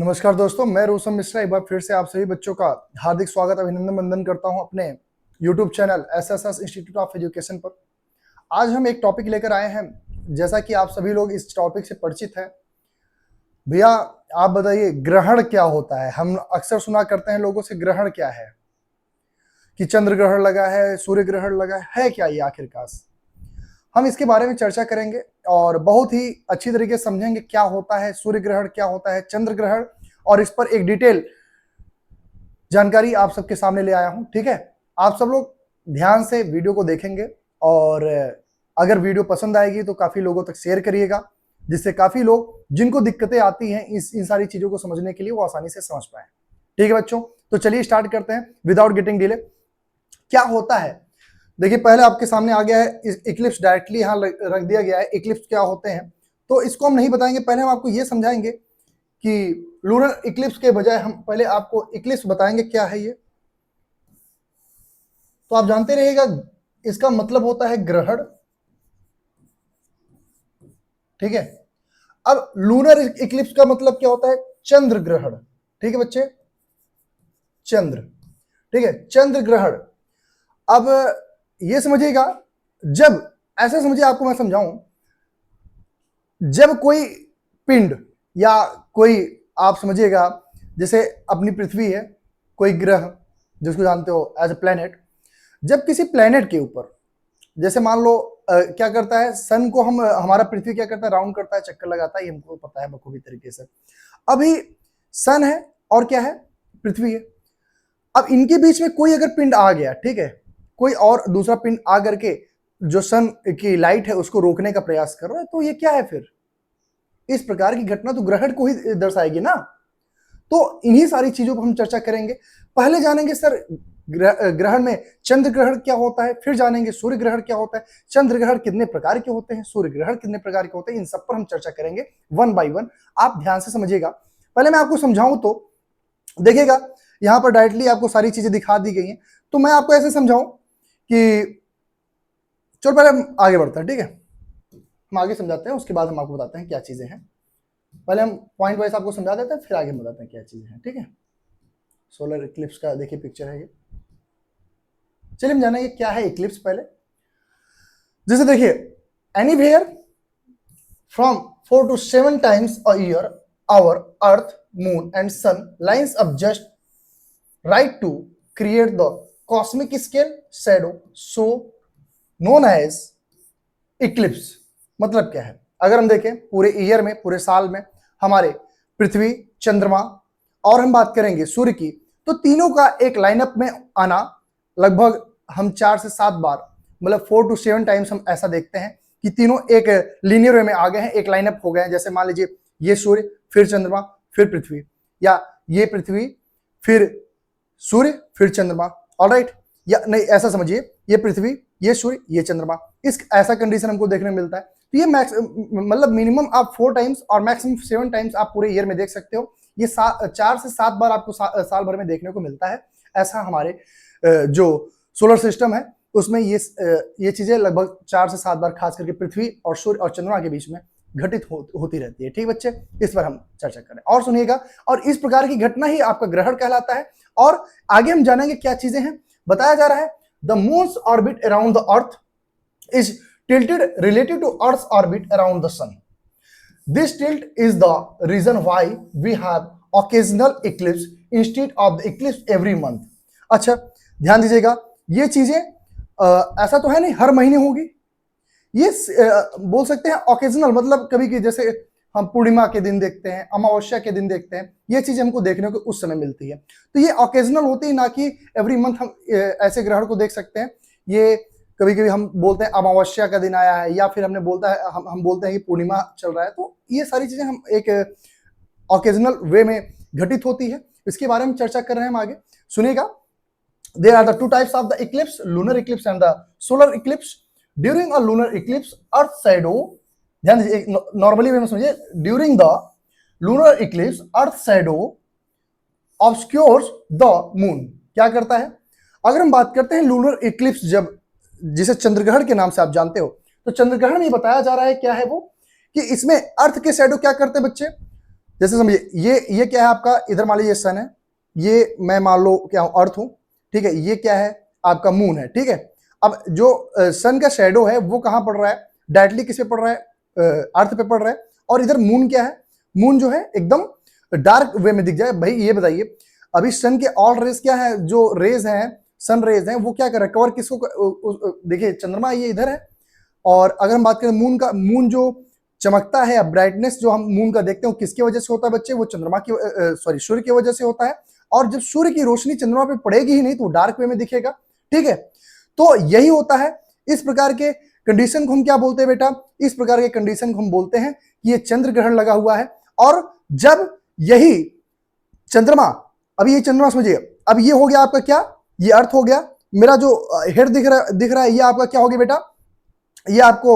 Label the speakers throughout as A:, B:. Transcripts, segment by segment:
A: नमस्कार दोस्तों, मैं रोशन मिश्रा एक बार फिर से आप सभी बच्चों का हार्दिक स्वागत अभिनंदन वंदन करता हूं अपने YouTube channel SSS institute of education पर। आज हम एक टॉपिक लेकर आए हैं। जैसा कि आप सभी लोग इस टॉपिक से परिचित हैं। भैया आप बताइए, ग्रहण क्या होता है? हम अक्सर सुना करते हैं लोगों से, ग्रहण क्या है, कि चंद्र ग्रहण लगा है, सूर्य ग्रहण लगा है क्या ये आखिरकार? हम इसके बारे में चर्चा करेंगे और बहुत ही अच्छी तरीके से समझेंगे क्या होता है सूर्य ग्रहण, क्या होता है चंद्र ग्रहण, और इस पर एक डिटेल जानकारी आप सबके सामने ले आया हूं। ठीक है, आप सब लोग ध्यान से वीडियो को देखेंगे और अगर वीडियो पसंद आएगी तो काफी लोगों तक शेयर करिएगा, जिससे काफी लोग जिनको दिक्कतें आती हैं इन सारी चीजों को समझने के लिए वो आसानी से समझ पाए। ठीक है बच्चों, तो चलिए स्टार्ट करते हैं विदाउट गेटिंग डिले। क्या होता है? देखिए, पहले आपके सामने आ गया है इक्लिप्स, डायरेक्टली यहाँ रख दिया गया है। इक्लिप्स क्या होते हैं तो इसको हम नहीं बताएंगे, पहले हम आपको ये समझाएंगे कि लूनर इक्लिप्स के बजाय हम पहले आपको इक्लिप्स बताएंगे क्या है ये। तो आप जानते रहिएगा, इसका मतलब होता है ग्रहण। ठीक है, अब लूनर इक्लिप्स का मतलब क्या होता है? चंद्र ग्रहण। ठीक है बच्चे, चंद्र। ठीक है, चंद्र ग्रहण। अब ये समझिएगा, जब ऐसे समझिए, आपको मैं समझाऊं, जब कोई पिंड या कोई, आप समझिएगा जैसे अपनी पृथ्वी है, कोई ग्रह जिसको जानते हो एज ए प्लेनेट, जब किसी प्लेनेट के ऊपर, जैसे मान लो क्या करता है सन को, हम हमारा पृथ्वी क्या करता है, राउंड करता है, चक्कर लगाता है, ये हमको पता है बखूबी तरीके से। अभी सन है और क्या है, पृथ्वी है। अब इनके बीच में कोई अगर पिंड आ गया, ठीक है, कोई और दूसरा पिंड आ करके जो सन की लाइट है उसको रोकने का प्रयास कर रहा है, तो ये क्या है फिर? इस प्रकार की घटना तो ग्रहण को ही दर्शाएगी ना। तो इन्हीं सारी चीजों पर हम चर्चा करेंगे। पहले जानेंगे सर ग्रहण में चंद्र ग्रहण क्या होता है, फिर जानेंगे सूर्य ग्रहण क्या होता है, चंद्र ग्रहण कितने प्रकार के होते हैं, सूर्य ग्रहण कितने प्रकार के होते हैं, इन सब पर हम चर्चा करेंगे वन बाय वन। आप ध्यान से समझिएगा। पहले मैं आपको समझाऊं तो देखिएगा, यहां पर डायरेक्टली आपको सारी चीजें दिखा दी गई हैं, तो मैं आपको ऐसे समझाऊं कि चलो पहले हम आगे बढ़ते हैं। ठीक है, हम आगे समझाते हैं, उसके बाद हम आपको बताते हैं क्या चीजें हैं। पहले हम पॉइंट वाइज आपको समझा देते हैं, फिर आगे बताते हैं क्या चीजें हैं। ठीक है, सोलर इक्लिप्स का देखिए पिक्चर है ये। चलिए हम जानेंगे क्या है इक्लिप्स पहले। जैसे देखिए, anywhere from 4 to 7 times a year our earth, moon and sun lines up just right to create the cosmic scale shadow so known as eclipse। मतलब क्या है? अगर हम देखें पूरे ईयर में, पूरे साल में हमारे पृथ्वी, चंद्रमा और हम बात करेंगे सूर्य की, तो तीनों का एक लाइनअप में आना लगभग हम 4 से 7 बार, मतलब 4 to 7 टाइम्स हम ऐसा देखते हैं कि तीनों एक लीनियर वे में आ गए हैं, एक लाइनअप हो गए हैं। जैसे मान लीजिए ये सूर्य, फिर चंद्रमा, फिर पृथ्वी, या ये पृथ्वी, फिर सूर्य, फिर चंद्रमा। ऑलराइट, या नहीं ऐसा समझिए, ये पृथ्वी, ये सूर्य, ये चंद्रमा, इस ऐसा कंडीशन हमको देखने को मिलता है। तो ये मैक्स, मतलब मिनिमम आप 4 टाइम्स और मैक्सिमम 7 टाइम्स आप पूरे ईयर में देख सकते हो। ये 4 से 7 बार आपको साल भर में देखने को मिलता है। ऐसा हमारे जो सोलर सिस्टम है उसमें ये चीजें लगभग 4 से 7 बार, खास करके पृथ्वी और सूर्य और चंद्रमा के बीच में घटित होती रहती है। ठीक बच्चे, इस पर हम चर्चा करें और सुनिएगा। और इस प्रकार की घटना ही आपका ग्रहण कहलाता है। और आगे हम जानेंगे क्या चीजें हैं। बताया जा रहा है the moons orbit around the earth is tilted relative to Earth's orbit around the sun. This tilt is the reason why we have occasional eclipse instead of the eclipse every month. अच्छा, ध्यान दीजिएगा, ये चीजें ऐसा तो है नहीं हर महीने होगी, ये बोल सकते हैं ऑकेजनल, मतलब कभी कि जैसे हम पूर्णिमा के दिन देखते हैं, अमावस्या के दिन देखते हैं, ये चीजें हमको देखने को उस समय मिलती है। तो ये ऑकेजनल होती है, ना कि एवरी मंथ हम ऐसे ग्रहण को देख सकते हैं। ये कभी कभी हम बोलते हैं अमावस्या का दिन आया है, या फिर हमने बोलता है हम बोलते हैं कि पूर्णिमा चल रहा है। तो ये सारी चीजें हम एक ऑकेजनल वे में घटित होती है। इसके बारे में चर्चा कर रहे हैं हम आगे, सुनिएगा। There are the 2 types of the eclipse, lunar eclipse and the solar eclipse. During a lunar eclipse earth shadow, ध्यान दीजिए, नॉर्मली वे में समझिए, during the lunar eclipse earth shadow obscures the moon. क्या करता है? अगर हम बात करते हैं लूनर इक्लिप्स, जब जिसे चंद्रग्रहण के नाम से आप जानते हो, तो चंद्रग्रहण में बताया जा रहा है क्या है वो, कि इसमें अर्थ के शैडो क्या करते हैं बच्चे, जैसे समझिए ये क्या है आपका, इधर मान लीजिए सन है, ये मैं मान लो क्या हूं, अर्थ हूं, ठीक है, ये क्या है आपका मून है, ठीक है। अब जो सन का शेडो है वो कहां पड़ रहा है, डायरेक्टली किस पे पड़ रहा है, अर्थ पे पड़ रहा है। और इधर मून क्या है, मून जो है एकदम डार्क वे में दिख जाए। भाई ये बताइए, अभी सन के ऑल रेज क्या है, जो रेज हैं, सन रेज हैं, वो क्या कर रहा है, कवर किसको, देखिए चंद्रमा ये इधर है। और अगर हम बात करें मून का, मून जो चमकता है, ब्राइटनेस जो हम मून का देखते हैं, किसकी वजह से होता है बच्चे, वो चंद्रमा की सॉरी सूर्य की वजह से होता है। और जब सूर्य की रोशनी चंद्रमा पे पड़ेगी ही नहीं तो डार्क वे में दिखेगा, ठीक है। तो यही होता है, इस प्रकार के कंडीशन को हम क्या बोलते हैं बेटा, इस प्रकार के कंडीशन को हम बोलते हैं कि ये चंद्र ग्रहण लगा हुआ है। और जब यही चंद्रमा, अभी ये चंद्रमा समझिए, अब ये हो गया आपका क्या, ये अर्थ हो गया, मेरा जो हेड दिख रहा है ये आपका क्या हो गया बेटा, ये आपको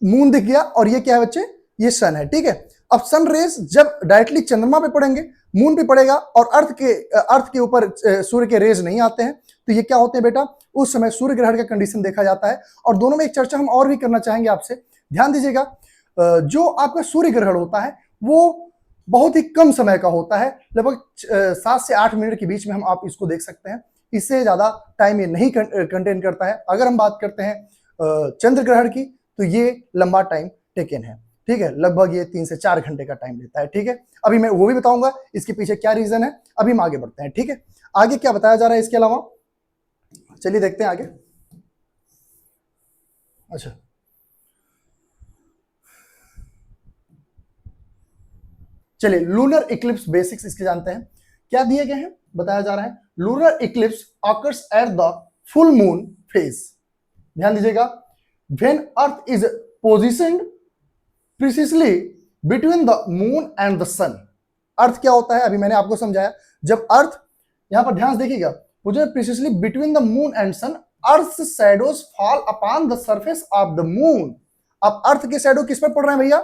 A: मून दिख गया, और ये क्या है बच्चे, ये सन है, ठीक है। अब सन रेज जब डायरेक्टली चंद्रमा पे पड़ेंगे, मून पे पड़ेगा, और अर्थ के ऊपर सूर्य के रेज नहीं आते हैं, तो ये क्या होते हैं बेटा, उस समय सूर्य ग्रहण का कंडीशन देखा जाता है। और दोनों में एक चर्चा हम और भी करना चाहेंगे आपसे, ध्यान दीजिएगा। जो आपका सूर्य ग्रहण होता है वो बहुत ही कम समय का होता है, लगभग 7 से 8 मिनट के बीच में हम आप इसको देख सकते हैं, इससे ज्यादा टाइम ये नहीं कंटेन करता है। अगर हम बात करते हैं चंद्र ग्रहण की, तो ये लंबा टाइम टेकन है, ठीक है, लगभग ये 3 से 4 घंटे का टाइम लेता है, ठीक है। अभी मैं वो भी बताऊंगा इसके पीछे क्या रीजन है, अभी हम आगे बढ़ते हैं, ठीक है। आगे क्या बताया जा रहा है इसके अलावा, चलिए देखते हैं आगे। अच्छा, चलिए लूनर इक्लिप्स बेसिक्स इसके जानते हैं, क्या दिए गए हैं, बताया जा रहा है lunar eclipse occurs at the full moon phase. ध्यान दीजिएगा, when earth is positioned precisely between the moon and the sun. Earth क्या होता है, अभी मैंने आपको समझाया, जब अर्थ, यहां पर ध्यान देखिएगा, मुझे precisely between the moon and sun, earth shadows fall upon the surface of the moon. अब अर्थ के शैडो किस पर पड़ रहे हैं भैया,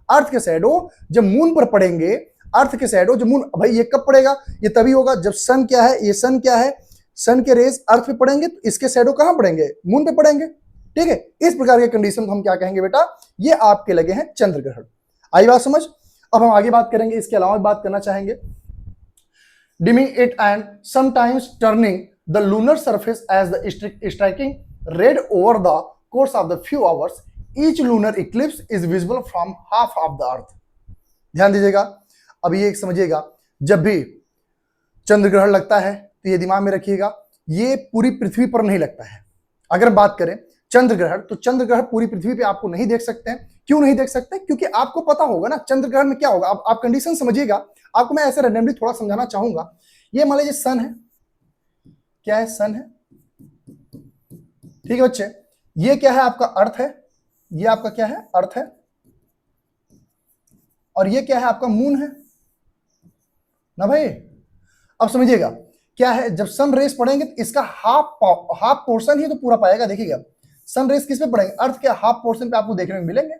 A: अर्थ के शैडो जब मून पर पड़ेंगे, अर्थ के शैडो जब मून, भाई ये कब पड़ेगा, ये तभी होगा जब सन क्या है, ये सन क्या है, सन के रेज अर्थ पे पड़ेंगे, तो इसके शैडो कहां पड़ेंगे, मून पे पड़ेंगे, ठीक है। इस प्रकार के कंडीशन को हम क्या कहेंगे बेटा, ये आपके लगे हैं चंद्र ग्रहण। आई बात समझ। अब हम आगे बात करेंगे, इसके अलावा बात करना चाहेंगे, dimming it and sometimes turning the lunar surface as the striking red over the course of the few hours. Each lunar eclipse is visible from half of the earth. ध्यान दीजिएगा, अब ये समझिएगा, जब भी चंद्र ग्रहण लगता है तो ये दिमाग में रखिएगा, ये पूरी पृथ्वी पर नहीं लगता है। अगर बात करें चंद्र ग्रहण, तो चंद्र ग्रहण पूरी पृथ्वी पे आपको नहीं देख सकते हैं। क्यों नहीं देख सकते, क्योंकि आपको पता होगा ना चंद्र ग्रहण में क्या होगा। अब आप कंडीशन समझिएगा, आपको मैं ऐसे रैंडमली थोड़ा समझाना चाहूंगा। ये मान लीजिए सन है, क्या है, सन है, ठीक है बच्चे। ये क्या है आपका, अर्थ है, ये आपका क्या है, अर्थ है। और ये क्या है आपका, मून है ना भाई। अब समझिएगा क्या है, जब सन रेस पड़ेंगे तो इसका हाफ पोर्शन ही तो पूरा पाएगा। देखिएगा सन रेस किस पे पड़ेंगे, अर्थ के हाफ पोर्शन पे आपको देखने में मिलेंगे,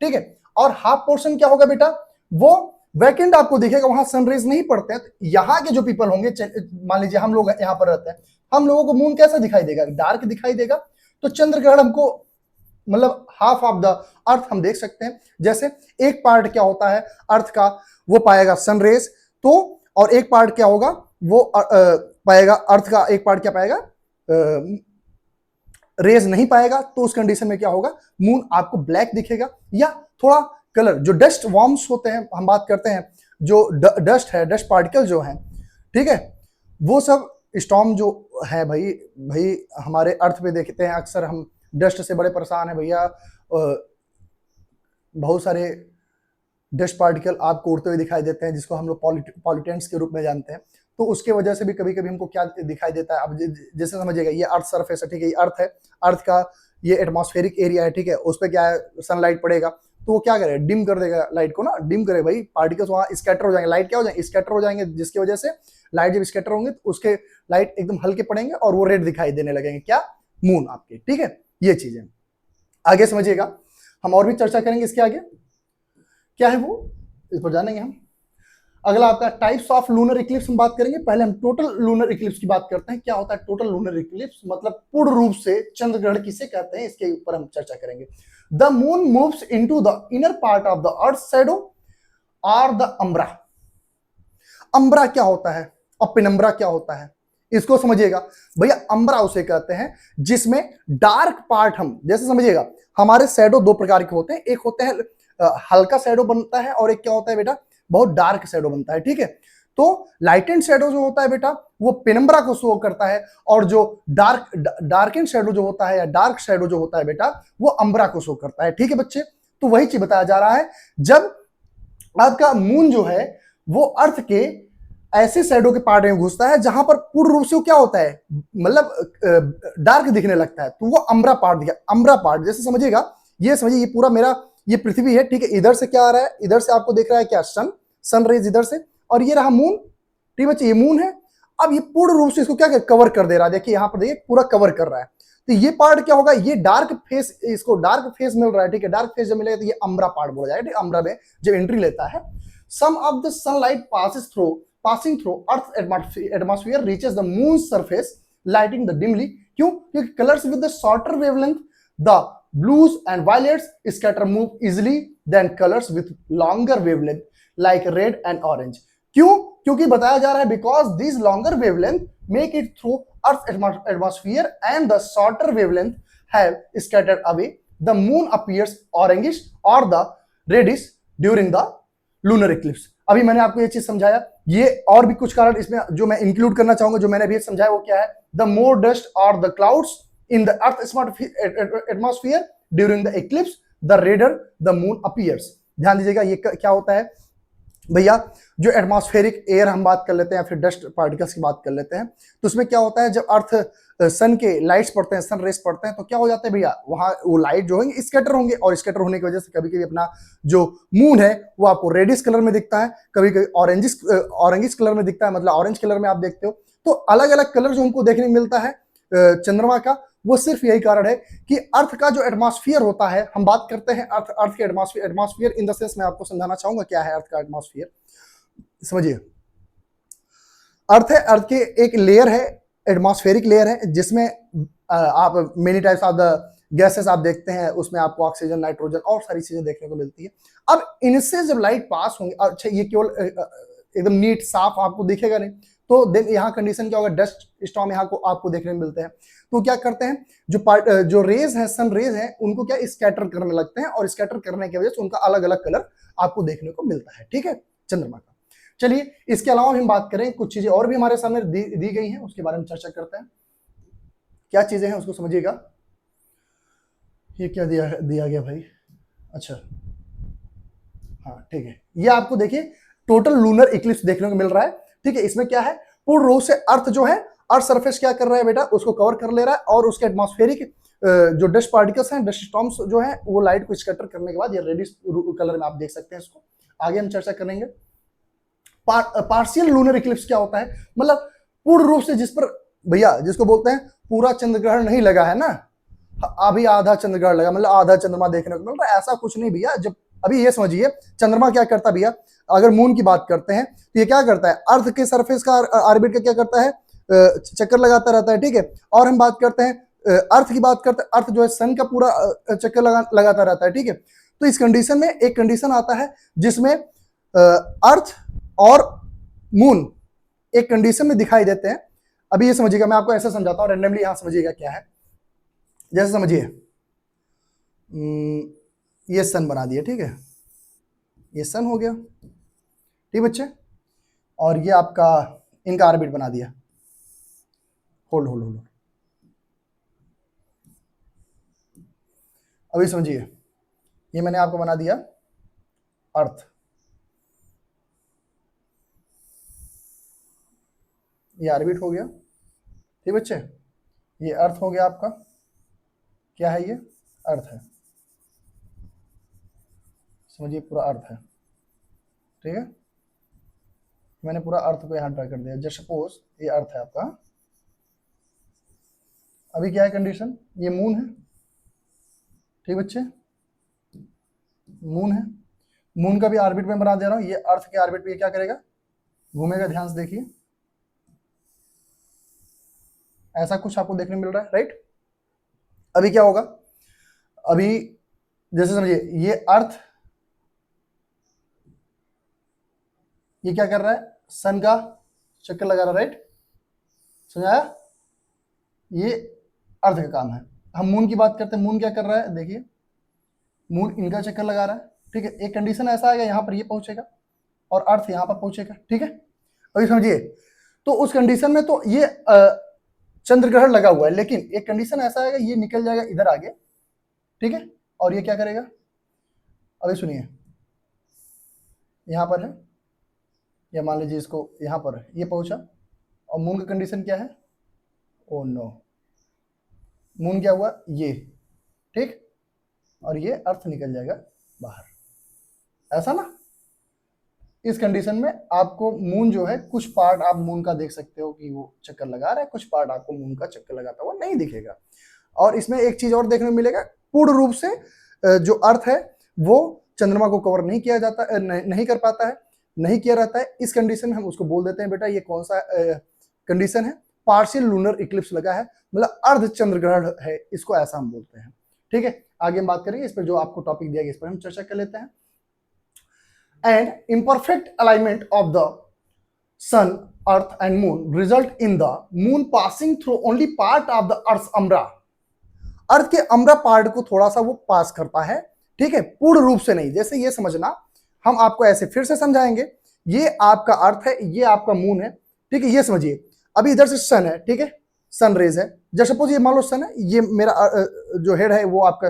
A: ठीक है। और हाफ पोर्शन क्या होगा बेटा, वो वैकेंट आपको दिखेगा, वहां सनरेज नहीं पड़ते हैं। तो यहाँ के जो पीपल होंगे, मान लीजिए हम लोग यहाँ पर रहते हैं, हम लोगों को मून कैसा दिखाई देगा, डार्क दिखाई देगा। तो चंद्र ग्रहण हमको मतलब हाफ ऑफ द अर्थ हम देख सकते हैं। जैसे एक पार्ट क्या होता है अर्थ का, वो पाएगा सनरेज, तो और एक पार्ट क्या होगा, वो पाएगा अर्थ का, एक पार्ट क्या पाएगा, रेज नहीं पाएगा। तो उस कंडीशन में क्या होगा, मून आपको ब्लैक दिखेगा या थोड़ा कलर, जो डस्ट वॉर्म्स होते हैं, हम बात करते हैं जो डस्ट है, डस्ट पार्टिकल जो है, ठीक है, वो सब स्टॉर्म जो है भाई हमारे अर्थ पे देखते हैं अक्सर, हम डस्ट से बड़े परेशान हैं भैया। बहुत सारे डस्ट पार्टिकल आपको उड़ते हुए दिखाई देते हैं, जिसको हम लोग पॉल्यूटेंट्स के रूप में जानते हैं। तो उसके वजह से भी कभी कभी हमको क्या दिखाई देता है, अब जैसे समझिएगा ये अर्थ सरफेस है, ठीक है, ये अर्थ है, अर्थ का ये एटमॉस्फेरिक एरिया है, ठीक है, उस पर क्या है, सनलाइट पड़ेगा तो वो क्या करे, डिम कर देगा लाइट को ना, डिम करे भाई, पार्टिकल्स वहां स्कैटर हो जाएंगे, लाइट क्या हो जाएंगे, स्कैटर हो जाएंगे, जिसकी वजह से लाइट जब स्कैटर होंगे तो उसके लाइट एकदम हल्के पड़ेंगे और वो रेड दिखाई देने लगेंगे, क्या, मून आपके, ठीक है। ये चीजें आगे समझिएगा, हम और भी चर्चा करेंगे इसके आगे, क्या है वो, इस पर जानेंगे हम। अगला आपका टाइप्स ऑफ लूनर इक्लिप्स हम बात करेंगे। पहले हम टोटल लूनर इक्लिप्स की बात करते हैं। क्या होता है टोटल लूनर इक्लिप्स, मतलब पूर्ण रूप से चंद्र ग्रहण किसे कहते हैं, इसके ऊपर हम चर्चा करेंगे। The moon moves into the inner part of the earth shadow और द अम्ब्रा। अम्ब्रा क्या होता है और पेनम्ब्रा क्या होता है, इसको समझिएगा भैया। अम्ब्रा उसे कहते हैं जिसमें डार्क पार्ट, हम जैसे समझिएगा हमारे शैडो दो प्रकार के होते हैं, एक होते हैं हल्का शैडो बनता है और एक क्या होता है बेटा, बहुत डार्क शैडो बनता है, ठीक है। तो लाइट एंड शैडो जो होता है बेटा वो पेनम्ब्रा को शो करता है, और जो डार्क एंड शैडो जो होता है या डार्क शैडो जो होता है बेटा वो अम्ब्रा को शो करता है, ठीक है बच्चे। तो वही चीज बताया जा रहा है, जब आपका मून जो है वो अर्थ के ऐसे शैडो के पार्ट में घुसता है जहां पर पूर्ण रूप से वो क्या होता है, मतलब डार्क दिखने लगता है, तो वो अम्ब्रा पार्ट दिखा। अम्ब्रा पार्ट जैसे समझिएगा, ये समझिए ये पूरा मेरा ये पृथ्वी है, ठीक है। इधर से क्या आ रहा है, इधर से आपको दिख रहा है क्या, सन रेज इधर से, और ये रहा मून, ठीक बच्चे, ये मून है। अब ये पूर्ण रूप से इसको क्या कवर कर दे रहा है, देखिए यहां पर देखिए पूरा कवर कर रहा है। तो ये पार्ट क्या होगा, ये डार्क फेस, इसको डार्क फेस मिल रहा है, ठीक है। डार्क फेस जब मिलेगा तो ये अम्ब्रा पार्ट बोला जाएगा, ठीक है। अम्ब्रा में जब एंट्री लेता है, some of the sunlight passing through Earth's atmosphere reaches the moon's surface, lighting the dimly. क्यों? क्योंकि colors with the shorter wavelength, the blues and violets, scatter move easily than colors with longer wavelength like red and orange. क्यों? क्योंकि बताया जा रहा है because these longer wavelength make it through Earth's atmosphere and the shorter wavelength have scattered away. The moon appears orangish or the reddish during the lunar Eclipse. अभी मैंने आपको ये चीज समझाया, ये और भी कुछ कारण इसमें जो मैं इंक्लूड करना चाहूंगा, जो मैंने अभी समझाया वो क्या है, द मोर डस्ट और the clouds in the earth atmosphere during the Eclipse the raider the moon appears. ध्यान दीजिएगा, ये क्या होता है भैया, जो एटमॉस्फेरिक एयर हम बात कर लेते हैं, फिर डस्ट पार्टिकल्स की बात कर लेते हैं, तो उसमें क्या होता है, जब अर्थ सन के लाइट्स पड़ते हैं, सन रेस पड़ते हैं, तो क्या हो जाता है भैया, वहां वो लाइट जो होंगे स्कैटर होंगे, और स्कैटर होने की वजह से कभी कभी अपना जो मून है वो आपको रेडिश कलर में दिखता है, कभी कभी ऑरेंजिश कलर में दिखता है, मतलब ऑरेंज कलर में आप देखते हो। तो अलग अलग कलर जो हमको देखने को मिलता है चंद्रमा का, वो सिर्फ यही कारण है कि अर्थ का जो एटमॉस्फेयर होता है, हम बात करते हैं अर्थ के एटमॉस्फेयर इन द सेंस मैं आपको समझाना चाहूंगा क्या है अर्थ का एटमॉस्फेयर। समझिए, अर्थ है, अर्थ के एक लेयर है, एटमॉस्फेरिक लेयर है, जिसमें आप many types of the gases आप देखते हैं, उसमें आपको ऑक्सीजन, नाइट्रोजन और सारी चीजें देखने को मिलती है। अब इनसे जब लाइट पास होंगे, अच्छा ये केवल एकदम नीट साफ आपको दिखेगा नहीं, तो देन यहाँ कंडीशन क्या होगा, डस्ट स्टॉर्म यहाँ को आपको देखने को मिलते हैं। तो क्या करते हैं, जो रेज हैं, सन रेज हैं, उनको क्या स्कैटर करने लगते हैं, और स्कैटर करने की वजह से उनका अलग अलग कलर आपको देखने को मिलता है, ठीक है, चंद्रमा का। चलिए, इसके अलावा हम बात करें, कुछ चीजें और भी हमारे सामने दी गई हैं, उसके बारे में चर्चा करते हैं। क्या चीजें हैं उसको समझिएगा। ये क्या दिया गया भाई, अच्छा हाँ ठीक है, ये आपको देखिए टोटल लूनर इक्लिप्स देखने को मिल रहा है, ठीक है। इसमें क्या है, पूर्ण रूप से अर्थ जो है, अर्थ सरफेस क्या कर रहा है बेटा, उसको कवर कर ले रहा है, और उसके एटमॉस्फेरिक जो डस्ट पार्टिकल्स हैं, डस्ट स्टॉर्म्स जो है, वो लाइट को स्कैटर करने के बाद ये रेडिश कलर में आप देख सकते हैं। इसको आगे हम चर्चा करेंगे। पार्शियल लूनर इक्लिप्स क्या होता है, मतलब पूर्ण रूप से जिस पर भैया, जिसको बोलते हैं पूरा चंद्रग्रहण नहीं लगा है ना, अभी आधा चंद्रग्रहण लगा, मतलब आधा चंद्रमा देखने को मिल रहा है, ऐसा कुछ नहीं भैया। जब अभी ये समझिए, चंद्रमा क्या करता है भैया, अगर मून की बात करते हैं तो ये क्या करता है, अर्थ के सरफेस का ऑर्बिट का क्या करता है, चक्कर लगाता रहता है, ठीक है। और हम बात करते हैं अर्थ की बात करते हैं, अर्थ जो है सन का पूरा चक्कर लगाता रहता है, ठीक है। तो इस कंडीशन में एक कंडीशन आता है जिसमें अर्थ और मून एक कंडीशन में दिखाई देते हैं। अभी ये समझिएगा, मैं आपको ऐसा समझाता हूं रैंडमली, यहां समझिएगा क्या है। जैसे समझिए, ये सन बना दिया, ठीक है, ये सन हो गया, ठीक बच्चे, और ये आपका इनका ऑर्बिट बना दिया, होल्ड होल्ड होल्ड। अभी समझिए, ये मैंने आपको बना दिया अर्थ, ये ऑर्बिट हो गया, ठीक बच्चे, ये अर्थ हो गया आपका, क्या है ये, अर्थ है, समझिए पूरा अर्थ है, ठीक है। मैंने पूरा अर्थ को यहां ड्रा कर दिया, जस्ट सपोज ये अर्थ है आपका। अभी क्या है कंडीशन, ये मून है, ठीक बच्चे, मून है, मून का भी ऑर्बिट में बना दे रहा हूं। ये अर्थ के ऑर्बिट पे क्या करेगा, घूमेगा, ध्यान से देखिए, ऐसा कुछ आपको देखने मिल रहा है, राइट। अभी क्या होगा, अभी जैसे समझिए, ये अर्थ ये क्या कर रहा है, सन का चक्कर लगा रहा है, राइट, समझ आया, ये अर्थ का काम है। हम मून की बात करते हैं, मून क्या कर रहा है, देखिए मून इनका चक्कर लगा रहा है, ठीक है। एक कंडीशन ऐसा आएगा, यहाँ पर ये पहुंचेगा और अर्थ यहाँ पर पहुंचेगा, ठीक है। अभी समझिए, तो उस कंडीशन में तो ये चंद्र ग्रहण लगा हुआ है, लेकिन एक कंडीशन ऐसा आएगा, ये निकल जाएगा इधर आगे, ठीक है, और ये क्या करेगा, अभी सुनिए, यहाँ पर है, या मान लीजिए इसको यहाँ पर है, ये पहुंचा, और मून का कंडीशन क्या है, ओ नो, मून क्या हुआ, ये, ठीक, और ये अर्थ निकल जाएगा बाहर, ऐसा ना। इस कंडीशन में आपको मून जो है, कुछ पार्ट आप मून का देख सकते हो कि वो चक्कर लगा रहा है, कुछ पार्ट आपको मून का चक्कर लगाता हुआ नहीं दिखेगा। और इसमें एक चीज और देखने को मिलेगा, पूर्ण रूप से जो अर्थ है वो चंद्रमा को कवर नहीं किया जाता, नहीं कर पाता है, नहीं किया रहता है। इस कंडीशन में हम उसको बोल देते हैं, बेटा ये कौन सा कंडीशन है, पार्शियल लूनर इक्लिप्स लगा है, मतलब अर्ध चंद्र ग्रहण है, इसको ऐसा हम बोलते हैं, ठीक है। आगे हम बात करेंगे इस पर, जो आपको टॉपिक दिया गया इस पर हम चर्चा कर लेते हैं। And imperfect alignment of the sun, earth and moon result in the moon passing through only part of the earth umbra. Earth के अम्ब्रा पार्ट को थोड़ा सा वो पास करता है, ठीक है, पूर्ण रूप से नहीं। जैसे ये समझना, हम आपको ऐसे फिर से समझाएंगे, ये आपका अर्थ है, ये आपका मून है, ठीक है। ये समझिए, अभी इधर से सन है, ठीक है, सन रेज है, जब सपोज ये मान लो सन है, ये मेरा जो हेड है वो आपका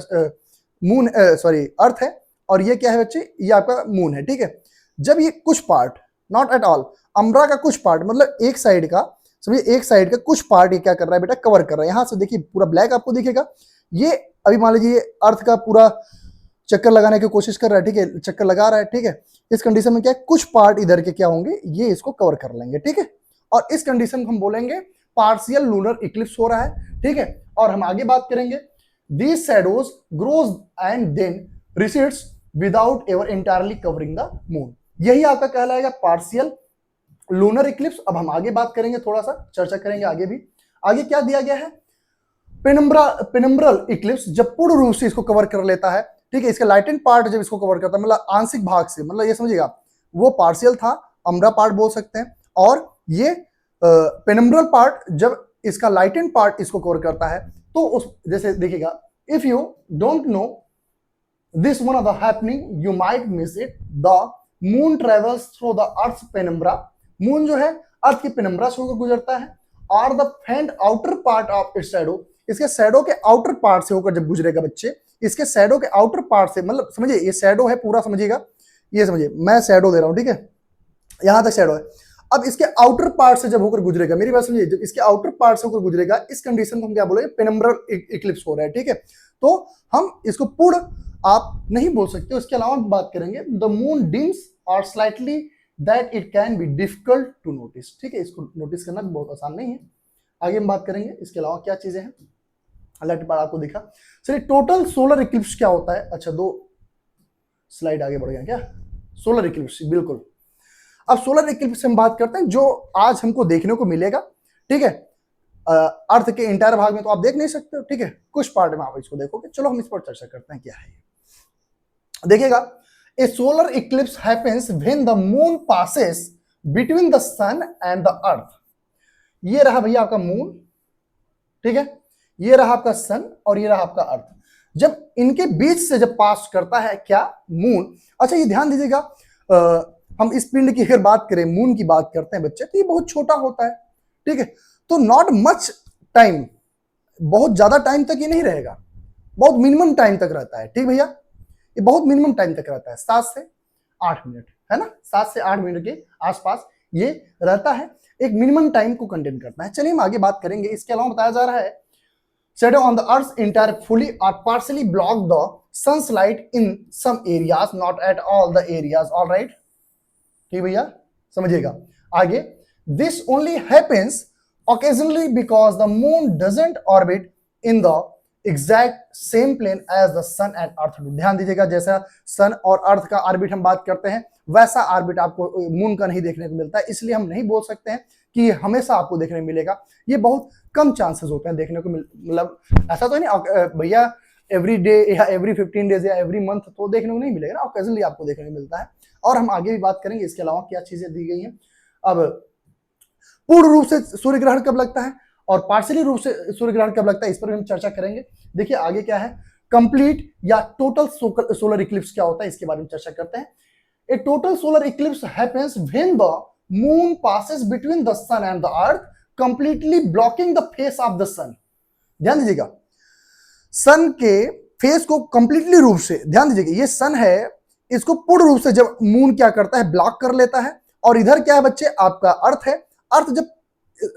A: मून, सॉरी अर्थ है, और ये क्या है बच्चे, ये आपका मून है, ठीक है। जब ये कुछ part, not at all, umbra का कुछ पार्ट, मतलब एक साइड का, समझिए एक साइड का कुछ पार्ट ये क्या कर रहा है बेटा, कवर कर रहा है। यहां से देखिए पूरा ब्लैक आपको दिखेगा, ये अभी मान लीजिए अर्थ का पूरा चक्कर लगाने की कोशिश कर रहा है, ठीक है, चक्कर लगा रहा है, ठीक है। इस कंडीशन में क्या है, कुछ पार्ट इधर के क्या होंगे, ये इसको कवर कर लेंगे, ठीक है। और इस कंडीशन को हम बोलेंगे पार्शियल लूनर इक्लिप्स हो रहा है, ठीक है। और हम आगे बात करेंगे, these shadows grows and then recedes without ever entirely covering the moon. यही आपका कहलाएगा पार्शियल लूनर इक्लिप्स। अब हम आगे बात करेंगे, थोड़ा सा चर्चा करेंगे आगे भी। आगे क्या दिया गया है, पेनम्ब्रल इक्लिप्स जब पूर्ण रूप से इसको कवर कर लेता है, ठीक है, इसका लाइटेंट पार्ट जब इसको कवर करता है, मतलब आंशिक भाग से, मतलब ये समझिएगा वो पार्शियल था, अम्ब्रा पार्ट बोल सकते हैं, और ये पेनम्ब्रल पार्ट जब इसका लाइटेंट पार्ट इसको कवर करता है, तो उस जैसे देखिएगा, if you don't know this one of the happening you might miss it, the moon travels through the earth penumbra. Moon जो है अर्थ की पेनम्ब्रा से होकर गुजरता है, और द फेंट outer part of its shadow, इसके शैडो के आउटर पार्ट से होकर जब गुजरेगा बच्चे, इसके शैडो के आउटर पार्ट से, मतलब समझिए ये शैडो है पूरा, समझिएगा, ये समझिए मैं शैडो दे रहा हूं, ठीक है, यहां तक शैडो है। अब इसके आउटर पार्ट से जब होकर गुजरेगा, मेरी बात समझिए, जब इसके आउटर पार्ट से होकर गुजरेगा, इस कंडीशन को हम क्या बोलेंगे, पेनम्ब्रल इक्लिप्स हो रहा है, ठीक है। तो हम इसको पूर्ण आप नहीं बोल सकते। उसके अलावा बात करेंगे, द मून डिम्स और slightly that it can be difficult to notice, ठीक है, इसको नोटिस करना भी बहुत आसान नहीं है। आगे हम बात करेंगे इसके अलावा क्या चीजें हैं, अलर्ट पार्ट आपको दिखा। चलिए टोटल सोलर इक्लिप्स क्या होता है, अच्छा 2 स्लाइड आगे बढ़ गया क्या, सोलर इक्लिप्स, बिल्कुल। अब सोलर इक्लिप्स हम बात करते हैं, जो आज हमको देखने को मिलेगा, ठीक है। अर्थ के इंटायर भाग में तो आप देख नहीं सकते हो, ठीक है, कुछ पार्ट में आप इसको देखोगे। चलो हम इस पर चर्चा करते हैं क्या है। देखिएगा, a solar eclipse happens when the moon passes between the sun and the earth. ये रहा भैया आपका मून, ठीक है, ये रहा आपका सन और ये रहा आपका अर्थ। जब इनके बीच से जब पास करता है क्या, मून। अच्छा ये ध्यान दीजिएगा, हम इस पिंड की अगर बात करें, मून की बात करते हैं बच्चे, तो ये बहुत छोटा होता है, ठीक है। तो नॉट मच टाइम, बहुत ज्यादा टाइम तक ये नहीं रहेगा, बहुत मिनिमम टाइम तक रहता है, ठीक भैया, ये बहुत मिनिमम टाइम तक रहता है, 7 से 8 मिनट, है ना, 7 से 8 मिनट के आसपास ये रहता है, एक मिनिमम टाइम को कंटेन करता है। चलिए हम आगे बात करेंगे। इसके अलावा बताया जा रहा है, shadow on the earth's entire fully or partially block the sun's light in some areas, not at all the areas, all right, ठीक भैया, समझिएगा आगे। this only happens occasionally because the moon doesn't orbit in the exact same plane as the sun and earth do। ध्यान दीजिएगा, जैसा सन और अर्थ का orbit हम बात करते हैं, वैसा ऑर्बिट आपको मून का नहीं देखने को मिलता है, इसलिए हम नहीं बोल सकते हैं कि हमेशा आपको देखने को मिलेगा। ये बहुत कम चांसेस होते हैं देखने को मतलब ऐसा तो नहीं भैया एवरी डे या एवरी 15 डेज या एवरी मंथ तो देखने को नहीं मिलेगा ना, ऑकेजनली आपको देखने को मिलता है। और हम आगे भी बात करेंगे इसके अलावा क्या चीजें दी गई हैं। अब पूर्ण रूप से सूर्य ग्रहण कब लगता है और पार्शियली रूप से सूर्य ग्रहण कब लगता है, इस पर भी हम चर्चा करेंगे। देखिए आगे क्या है, कंप्लीट या टोटल सोलर इक्लिप्स क्या होता है, इसके बारे में चर्चा करते हैं। A total solar eclipse happens when the moon passes between the sun and the earth completely blocking the face of the sun. ध्यान दीजिएगा, सन के फेस को कंप्लीटली रूप से, ध्यान दीजिएगा ये सन है, इसको पूर्ण रूप से जब मून क्या करता है, ब्लॉक कर लेता है। और इधर क्या है बच्चे, आपका अर्थ है। अर्थ जब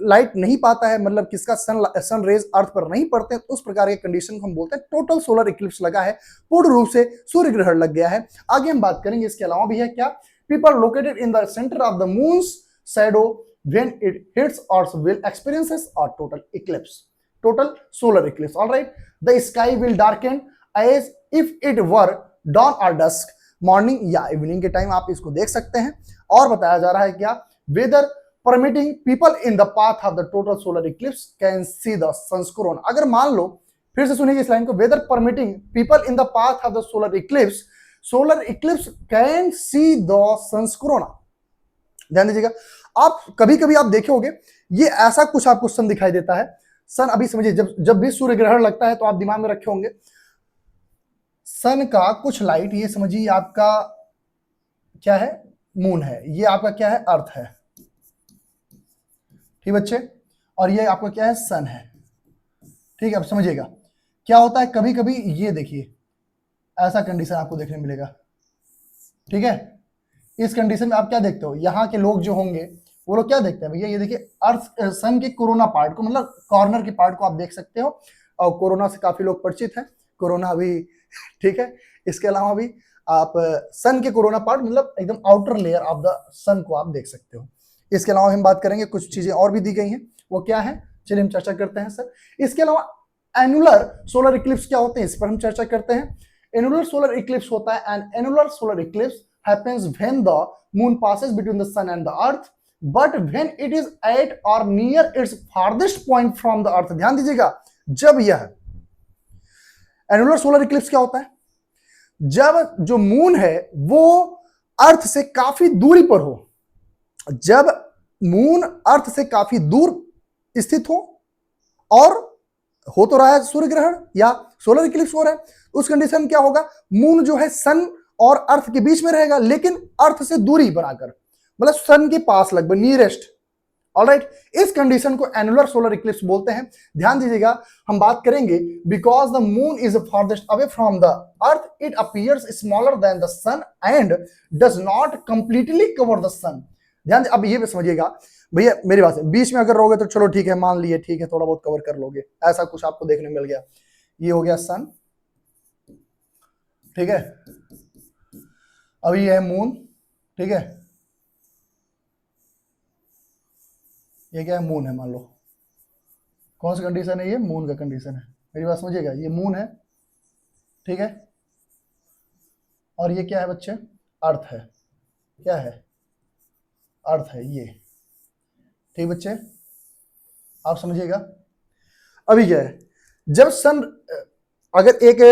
A: लाइट नहीं पाता है, मतलब किसका सन रेज अर्थ पर नहीं पड़ते हैं, तो उस प्रकार के कंडीशन को हम बोलते हैं टोटल सोलर इक्लिप्स लगा है, पूर्ण रूप से सूर्य ग्रहण लग गया है। आगे हम बात करेंगे इसके अलावा भी है क्या, people located in the centre of the moon's shadow when it hits earth will experiences a total eclipse, total solar eclipse. Alright, the sky will darken as if it were dawn और dusk, morning या evening के time आप इसको देख सकते हैं। और बताया जा रहा है क्या, weather permitting people in the path of the total solar eclipse can see the sun's corona। अगर मान लो, फिर से सुनिए इस लाइन को, weather permitting people in the path of the solar eclipse can see the sun's corona. ध्यान दीजिएगा, आप कभी कभी आप देखे होंगे ये ऐसा कुछ आपको सन दिखाई देता है। सन, अभी समझिए, जब भी सूर्य ग्रहण लगता है तो आप दिमाग में रखे होंगे सन का कुछ लाइट, ये समझिए आपका क्या है, मून है, ये आपका क्या है, अर्थ है, ठीक बच्चे, और ये आपका क्या है, सन है। ठीक है, अब समझिएगा क्या होता है, कभी कभी ये देखिए ऐसा कंडीशन आपको देखने मिलेगा। ठीक है, इस कंडीशन में आप क्या देखते हो, यहाँ के लोग जो होंगे वो लोग क्या देखते हैं भैया, ये देखिए अर्थ सन के कोरोना पार्ट को, मतलब कॉर्नर के पार्ट को आप देख सकते हो। और कोरोना से काफी लोग परिचित हैं, कोरोना अभी ठीक है। इसके अलावा भी आप सन के कोरोना पार्ट, मतलब एकदम आउटर लेयर ऑफ द सन को आप देख सकते हो। इसके अलावा हम बात करेंगे, कुछ चीजें और भी दी गई हैं, वो क्या है, चलिए हम चर्चा करते हैं सर। इसके अलावा एनुलर सोलर इक्लिप्स क्या होते हैं, इस पर हम चर्चा करते हैं। एनुलर सोलर इक्लिप्स होता है, and annular solar eclipse happens when the moon passes between the sun and the earth but when it is at or near its farthest point from the earth. ध्यान दीजिएगा, जब यह annular solar Eclipse क्या होता है, जब जो moon है वो अर्थ से काफी दूरी पर हो, जब मून अर्थ से काफी दूर स्थित हो और हो तो रहा है सूर्य ग्रहण या सोलर इक्लिप्स हो रहा है, उस कंडीशन में क्या होगा, मून जो है सन और अर्थ के बीच में रहेगा, लेकिन अर्थ से दूरी बनाकर, मतलब सन के पास लगभग नियरेस्ट। ऑलराइट, इस कंडीशन को एनुलर सोलर इक्लिप्स बोलते हैं। ध्यान दीजिएगा, हम बात करेंगे because the moon is farthest away from the earth it appears smaller than the sun and does not completely cover the sun. ध्यान, अब ये समझिएगा भैया, मेरी बात है, बीच में अगर रहोगे तो चलो ठीक है, मान लिए ठीक है, थोड़ा बहुत कवर कर लोगे, ऐसा कुछ आपको देखने मिल गया। ये हो गया सन, ठीक है, अभी ये है मून, ठीक है, ये क्या है, मून है, मान लो कौन सा कंडीशन है, ये मून का कंडीशन है, मेरी बात समझिएगा, ये मून है, ठीक है, और ये क्या है बच्चे, अर्थ है, क्या है, अर्थ है ये, ठीक बच्चे, आप समझिएगा। अभी क्या है, जब सन अगर एक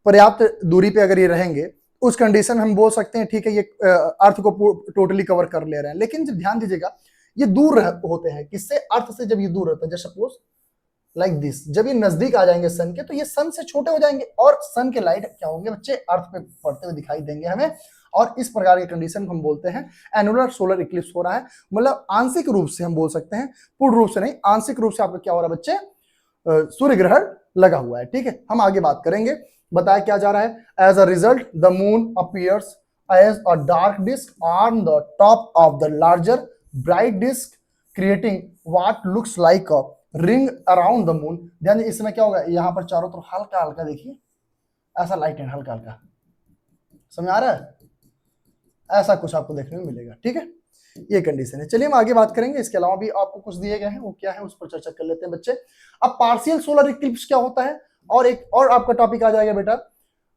A: पर्याप्त दूरी पे अगर ये रहेंगे, उस कंडीशन में हम बोल सकते हैं ठीक है, ये अर्थ को टोटली कवर कर ले रहे हैं। लेकिन जब ध्यान दीजिएगा, ये दूर होते हैं, किससे, अर्थ से। जब ये दूर रहते हैं, जैसे सपोज लाइक दिस, जब ये नजदीक आ जाएंगे सन के, तो ये सन से छोटे हो जाएंगे और सन के लाइट क्या होंगे बच्चे, अर्थ पे पड़ते हुए दिखाई देंगे हमें। और इस प्रकार के कंडीशन को हम बोलते हैं एनुलर सोलर इक्लिप्स हो रहा है, मतलब आंशिक रूप से हम बोल सकते हैं, पूर्ण रूप से नहीं, आंशिक रूप से आपका क्या हो रहा है बच्चे, सूर्य ग्रहण लगा हुआ है। ठीक है, हम आगे बात करेंगे, बताया क्या जा रहा है, as a result the moon appears as a dark disc on the top of the larger bright disc creating what looks like a ring around the moon. ध्यान दीजिए, इसमें क्या होगा, यहाँ पर चारों तरफ हल्का हल्का देखिए ऐसा लाइट है, हल्का हल्का, समझ आ रहा है, ऐसा कुछ आपको देखने को मिलेगा। ठीक है, ये कंडीशन है। चलिए हम आगे बात करेंगे, इसके अलावा भी आपको कुछ दिए गए हैं, वो क्या है उस पर चर्चा कर लेते हैं बच्चे। अब पार्शियल सोलर इक्लिप्स क्या होता है, और एक और आपका टॉपिक आ जाएगा बेटा,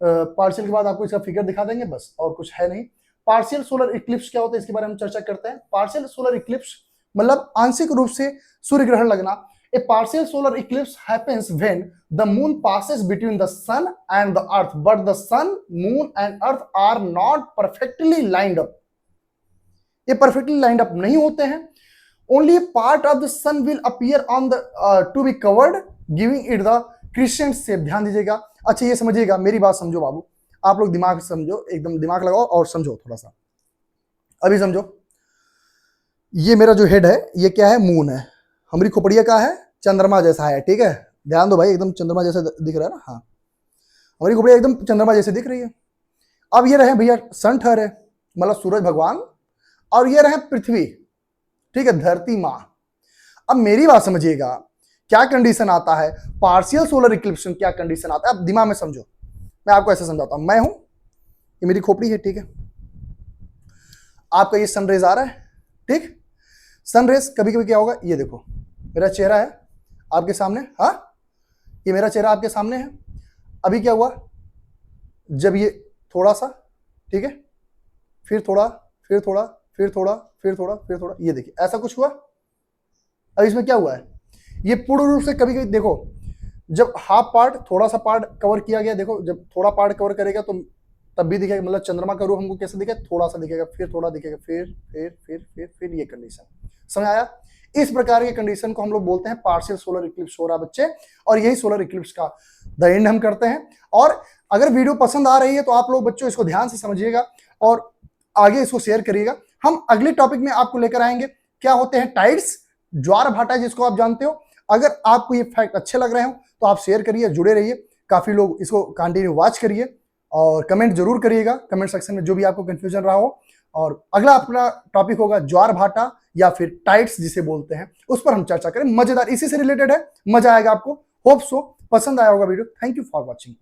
A: पार्शियल के बाद आपको इसका फिगर दिखा देंगे, बस और कुछ है नहीं। पार्शियल सोलर इक्लिप्स क्या होता है, इसके बारे में चर्चा करते हैं। पार्शियल सोलर इक्लिप्स मतलब आंशिक रूप से सूर्य ग्रहण लगना। A partial solar eclipse happens when the moon passes between the sun and the earth, but the sun, moon and earth are not perfectly lined up. ये perfectly lined up नहीं होते हैं. Only a part of the sun will appear on the to be covered, giving it the crescent shape. ध्यान दीजिएगा. अच्छा ये समझिएगा, मेरी बात समझो बाबू, आप लोग दिमाग समझो, एकदम दिमाग लगाओ और समझो थोड़ा सा. अभी समझो, ये मेरा जो हेड है ये क्या है, मून है. हमारी खोपड़िया का है, चंद्रमा जैसा है. ठीक है, ध्यान दो भाई, एकदम चंद्रमा जैसा दिख रहा है ना. हाँ, हमारी खोपड़िया एकदम चंद्रमा जैसे दिख रही है. अब ये रहे भैया सन ठहरे, मतलब सूरज भगवान, और ये रहे पृथ्वी. ठीक है, धरती माँ. अब मेरी बात समझिएगा, क्या कंडीशन आता है पार्शियल सोलर इक्लिप्स में, क्या कंडीशन आता है. अब दिमाग में समझो, मैं आपको ऐसे समझाता हूं. मैं हूं, ये मेरी खोपड़ी है. ठीक है, आपका ये सनरेज आ रहा है. ठीक, सनरेज कभी कभी क्या होगा, ये देखो मेरा चेहरा है आपके सामने. हाँ, ये मेरा चेहरा आपके सामने है. अभी क्या हुआ, जब ये थोड़ा सा, ठीक है, फिर थोड़ा, फिर थोड़ा, फिर थोड़ा, फिर थोड़ा, फिर थोड़ा, ये देखिए ऐसा कुछ हुआ. अब इसमें क्या हुआ है, ये पूर्ण रूप से कभी कभी देखो, जब हाफ पार्ट, थोड़ा सा पार्ट कवर किया गया, देखो जब थोड़ा पार्ट कवर करेगा तो तब भी दिखेगा, मतलब चंद्रमा का रूप हमको कैसे दिखेगा, थोड़ा सा दिखेगा, फिर थोड़ा दिखेगा, फिर ये कंडीशन. समझ आया. इस प्रकार के कंडीशन को हम लोग बोलते हैं पार्शियल सोलर इक्लिप्स हो रहा बच्चे. और यही सोलर इक्लिप्स का द एंड हम करते हैं. और अगर वीडियो पसंद आ रही है तो आप लोग बच्चों इसको ध्यान से समझिएगा और आगे इसको शेयर करिएगा. हम अगले टॉपिक में आपको लेकर आएंगे क्या होते हैं टाइड्स, ज्वार भाटा जिसको आप जानते हो. अगर आपको ये फैक्ट अच्छे लग रहे हो तो आप शेयर करिए, जुड़े रहिए. काफी लोग इसको कंटिन्यू वॉच करिए और कमेंट जरूर करिएगा कमेंट सेक्शन में जो भी आपको कंफ्यूजन रहा हो. और अगला अपना टॉपिक होगा ज्वार भाटा या फिर टाइड्स जिसे बोलते हैं, उस पर हम चर्चा करें. मजेदार, इसी से रिलेटेड है, मजा आएगा आपको. होप सो पसंद आया होगा video. Thank you for watching.